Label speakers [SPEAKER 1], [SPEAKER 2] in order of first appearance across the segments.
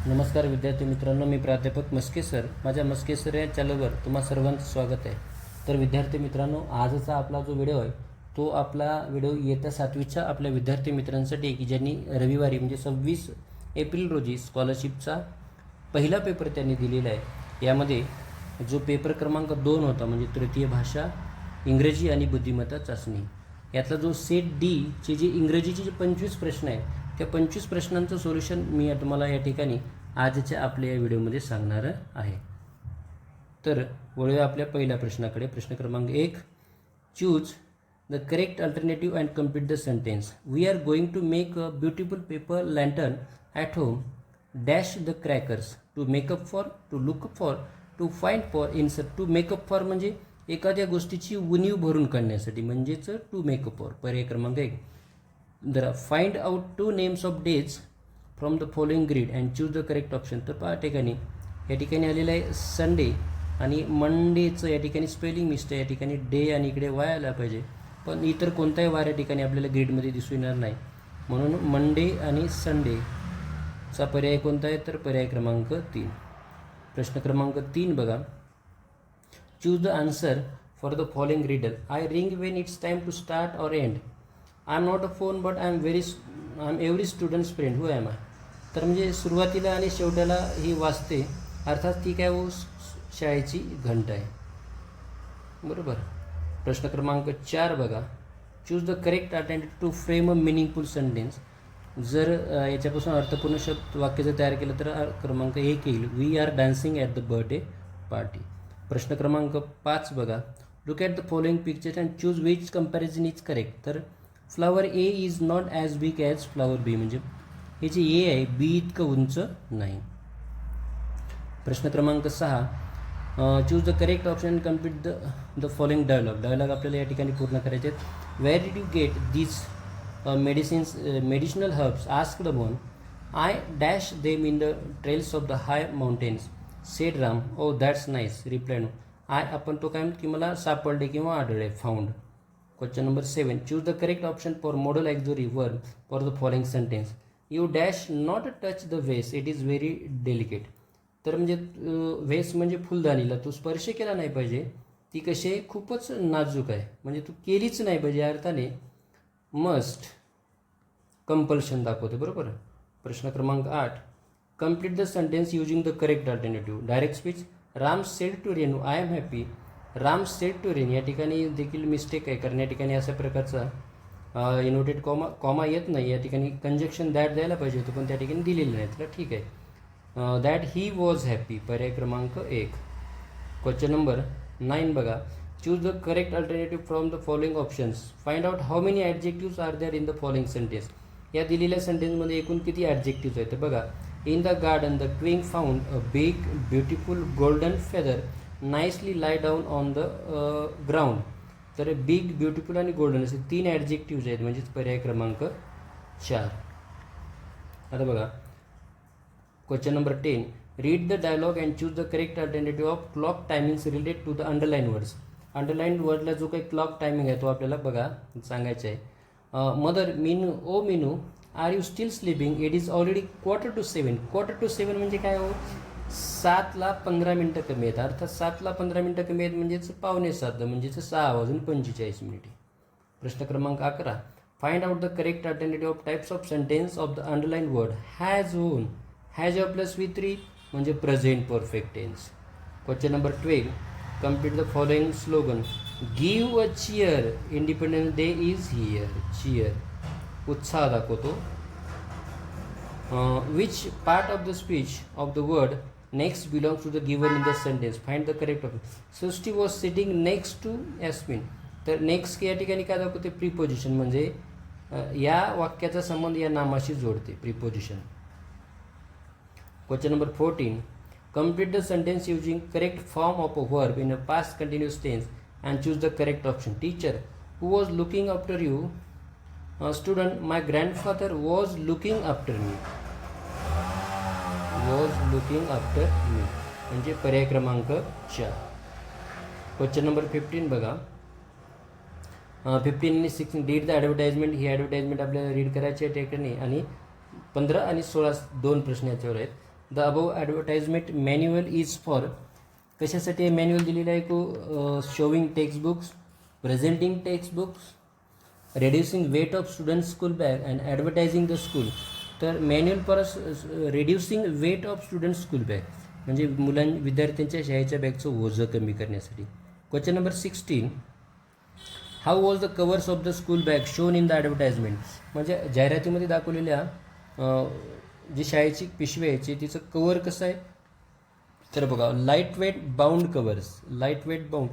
[SPEAKER 1] नमस्कार विद्यार्थी मित्रांनो, मी प्राध्यापक मस्के सर. माझ्या मस्के सर या चॅनलवर तुम्हा सर्वांचं स्वागत आहे. तर विद्यार्थी मित्रांनो, आजचा आपला जो व्हिडिओ आहे तो आपला व्हिडिओ इयत्ता 7वीच्या आपल्या विद्यार्थी मित्रांसाठी की ज्यांनी रविवारी म्हणजे 26 एप्रिल रोजी स्कॉलरशिपचा पहिला पेपर त्यांनी दिलेला आहे. यामध्ये जो पेपर क्रमांक 2 होता म्हणजे तृतीय भाषा, इंग्रजी आणि बुद्धिमत्ता चाचणी, यातला जो सेट डीचे जे इंग्रजीचे जे 25 प्रश्न आहेत त्या 25 प्रश्नांचं सोल्युशन मी तुम्हाला या ठिकाणी आजच्या आपल्या या व्हिडिओमध्ये सांगणार आहे. तर वळूया आपल्या पहिल्या प्रश्नाकडे. प्रश्न क्रमांक 1, choose the correct alternative and complete the sentence. We are going to make a beautiful paper lantern at home dash the crackers to make up for, to look up for, to find for, insert. To make up for म्हणजे एखाद्या गोष्टीची उणीव भरून काढण्यासाठी, म्हणजेच to make up for. पर्याय क्रमांक 1. जरा find out 2 names of days from the following grid and choose the correct option. तर पहा ठिकाणी या ठिकाणी आलेलं आहे संडे आणि मंडेचं या ठिकाणी स्पेलिंग मिस्टेक, या ठिकाणी डे आणि इकडे वाय आला पाहिजे, पण इतर कोणताही वार या ठिकाणी आपल्याला ग्रीडमध्ये दिसू येणार नाही. म्हणून मंडे आणि संडेचा पर्याय कोणता आहे, तर पर्याय क्रमांक 3. प्रश्न क्रमांक 3 बघा. Choose the answer for the following riddle. I ring when it's time to start or end. I am not a phone but I am every students friend. Who am I. तर म्हणजे सुरुवातीला आणि शेवटाला ही वाजते, अर्थात ती काय शाळेची घंटा आहे. बरोबर. प्रश्न क्रमांक 4 बघा. Choose the correct alternative to frame a meaningful sentence. जर याच्यापासून अर्थपूर्ण शब्द वाक्य जर तयार केलं तर क्रमांक 1 येईल, we are dancing at the birthday party. प्रश्न क्रमांक 5 बघा. Look at the following picture and choose which comparison is correct. तर flower A is not as big as flower B, म्हणजे हे जे ए आहे बी इतकं उंच नाही. प्रश्न क्रमांक 6. Choose the correct option and complete the following dialogue. Dialogue आपल्याला या ठिकाणी पूर्ण करायचे आहेत. Where did you get these medicinal herbs asked one. I dash them in the trails of the high mountains said Ram. Oh that's nice reply no. I आपण तो काय म्हणतो की मला सापडले किंवा आढळले, found. Question number 7. Choose the correct option for modal auxiliary verb for the following sentence. You dash not touch the वेस, इट इज व्हेरी डेलिकेट. तर म्हणजे वेस म्हणजे फुलदाणीला तू स्पर्श केला नाही पाहिजे, ती कशी आहे खूपच नाजूक आहे, म्हणजे तू केलीच नाही पाहिजे या अर्थाने मस्ट कंपल्शन दाखवते. बरोबर. प्रश्न क्रमांक 8. Complete the sentence using the correct alternative. Direct speech. Ram said to Renu I am happy. Ram said to Renu या ठिकाणी देखील मिस्टेक आहे, कारण या ठिकाणी अशा प्रकारचा इनोटेड कॉमा येत नाही. या ठिकाणी कंजक्शन दॅट द्यायला पाहिजे होतं, पण त्या ठिकाणी दिलेलं नाही, तर ठीक आहे. That he was happy. पर्याय क्रमांक 1. क्वेश्चन नंबर 9 बघा. Choose the correct alternative from the following options. Find out how many adjectives are there in the following sentence. या दिलेल्या सेंटेन्समध्ये एकूण किती ॲडजेक्टिव्स आहेत, तर बघा. In the garden the queen found a big beautiful golden feather nicely lie down on the ground. तर big, beautiful आणि गोल्डन असे 3 ॲडजेक्टिव्ज आहेत, म्हणजेच पर्याय क्रमांक 4. आता बघा. Question number 10. Read the dialogue and choose the correct alternative of clock timings related to the underline words. Underline वर्डला जो काही क्लॉक टायमिंग आहे तो आपल्याला बघा सांगायचा आहे. Mother Meenu, oh Meenu are you still sleeping, it is already 6:45. 6:45 म्हणजे काय हो, 7ला 15 मिनटं कमी आहेत, अर्थात 7ला 15 मिनटं कमी आहेत म्हणजेच 6:45 म्हणजेच 6:45. प्रश्न क्रमांक 11. Find out the correct alternative of types of sentence of the underline word. Has own. Has plus V3 म्हणजे present perfect tense. Question number 12. Complete the following slogan. Give a cheer, independence day is here. Cheer उत्साह दाखवतो. Which part of the speech of the word next belongs to the given in the sentence. Find the correct option. Srishti was sitting next to Yasmin. तर next या ठिकाणी काय दाखवते, preposition, म्हणजे या वाक्याचा संबंध या नामाशी जोडते, preposition. Question number 14. Complete the sentence using correct form of a verb in a past continuous tense and choose the correct option. Teacher who was looking after you. Student my grandfather was looking after me. Was looking after me म्हणजे पर्याय क्रमांक 4. Question number 15 बघा. 15 आणि 16. Read the advertisement. He advertisement आपल्याला read करायची आहे ठिकाणी, आणि 15 आणि 16 2 प्रश्न याच्यावर आहेत. The above advertisement manual is for, कशासाठी हे मॅन्युअल दिलेलं आहे को showing text books, presenting text books, reducing weight of student school bag and advertising the school. तर manual for reducing weight of student school bag म्हणजे विद्यार्थ्यांच्या शाळेच्या बॅगचं ओझं कमी करण्यासाठी. Question number 16, how was the covers of the school bag shown in the advertisement. म्हणजे जाहिरातीमध्ये दाखवलेल्या जी शाळेची पिशवी आहे तिचं कवर कसं आहे, तर बघा light weight bound covers, light weight bound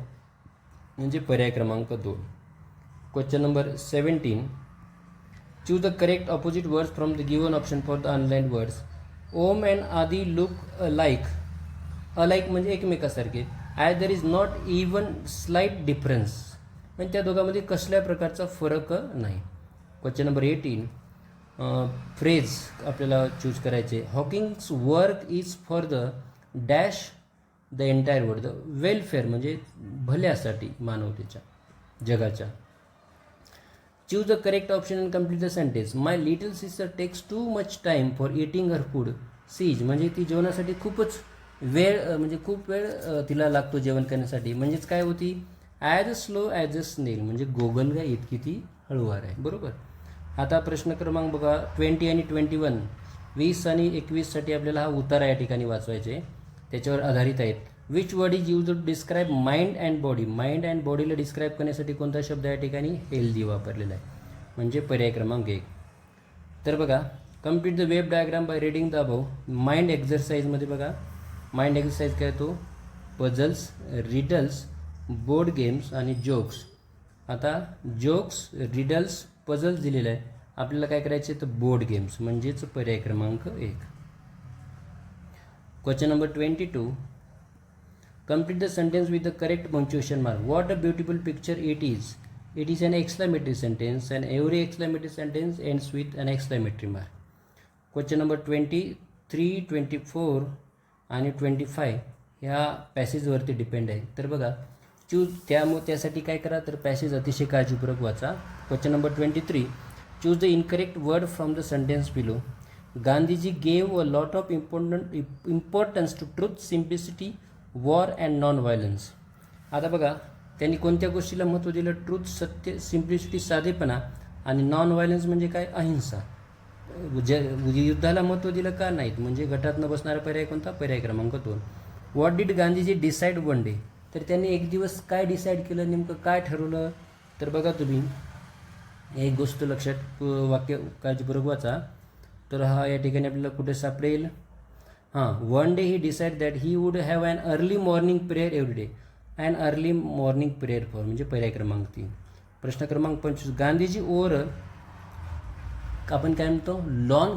[SPEAKER 1] म्हणजे पर्याय क्रमांक 2. Question number 17, choose the correct opposite words from the given option for the underline words. Om and Adi look alike, alike म्हणजे एकमेकासारखे, as there is not even slight difference म्हणजे त्या दोघांमध्ये कसल्या प्रकारचा फरक नाही. क्वेश्चन नंबर 18, फ्रेज आपल्याला चूज करायचे. Hawking's work is for the dash the entire world, the welfare म्हणजे भल्यासाठी मानवतेच्या जगाच्या. Choose the correct option and complete the sentence. My little sister takes too much time for eating her food. सीज म्हणजे ती जेवणासाठी खूपच वेळ म्हणजे खूप वेळ तिला लागतो जेवण करण्यासाठी. म्हणजेच काय होती, as slow as a snail म्हणजे गोगलगाय इतकी ती हळूवार आहे. बरोबर. आता प्रश्न क्रमांक बघा 20 आणि 21, 20 आणि 21साठी आपल्याला हा उतारा या ठिकाणी वाचवायचे, त्याच्यावर आधारित आहेत. Which word is use to describe mind and body. Mind and बॉडीला डिस्क्राईब करण्यासाठी कोणता शब्द या ठिकाणी हेल्दी वापरलेला आहे म्हणजे पर्याय क्रमांक 1. तर बघा complete the web diagram by reading the above. Mind एक्झरसाइजमध्ये बघा माइंड एक्झरसाइज काय तो पझल्स, रिडल्स, बोर्ड गेम्स आणि जोक्स. आता जोक्स, रिडल्स, पझल्स दिलेलं आहे, आपल्याला काय करायचे तर बोर्ड गेम्स म्हणजेच पर्याय क्रमांक 1. Question number 22, complete the sentence with the correct punctuation mark. What a beautiful picture it is. It is an exclamatory sentence and every exclamatory sentence ends with an exclamatory mark. Question number 23, 24 आणि 25 ह्या पॅसेजवरती depend आहे. तर बघा त्यासाठी काय करा तर passage अतिशय काळजीपूर्वक वाचा. Question number 23, choose the incorrect word from the sentence below. Gandhiji gave a lot of importance to truth, simplicity, war and non violence. आता बघा त्यांनी कोणत्या गोष्टीला महत्त्व दिलं, ट्रूथ सत्य, सिम्प्लिसिटी साधेपणा आणि नॉन व्हायलन्स म्हणजे काय अहिंसा. युद्धाला महत्त्व दिलं का नाहीत म्हणजे गटात न बसणारा पर्याय कोणता पर्याय क्रमांक 2. What did Gandhiji decide one day. तर त्यांनी एक दिवस काय डिसाईड केलं, नेमकं काय ठरवलं. तर बघा तुम्ही एक गोष्ट लक्षात वाक्य काळजीपूर्वक वाचा. तर हा या ठिकाणी आपल्याला कुठे सापडेल, one day he decide that he would have an early morning prayer every day. An early morning prayer for म्हणजे पर्याय क्रमांक 3. प्रश्न क्रमांक 25, गांधीजी ओवर आपण काय म्हणतो lawn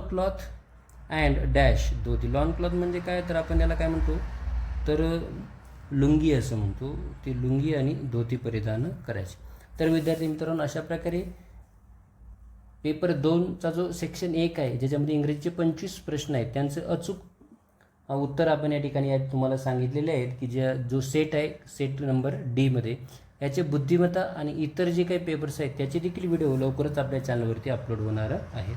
[SPEAKER 1] cloth and dash dhoti. Lawn cloth म्हणजे काय तर आपण याला काय म्हणतो तर लुंगी असं म्हणतो. ती लुंगी आणि धोती परिधान करायची. तर विद्यार्थी मित्रांनो अशा प्रकारे पेपर 2चा जो सेक्शन 1 आहे ज्याच्यामध्ये इंग्रजीचे 25 प्रश्न आहेत त्यांचं अचूक उत्तर आपण या ठिकाणी तुम्हाला सांगितलेले आहेत की जो सेट आहे सेट नंबर डीमध्ये याचे बुद्धिमत्ता आणि इतर जे काही पेपर्स आहेत त्याचे देखील व्हिडिओ लवकरच आपल्या चॅनलवरती अपलोड होणार आहेत.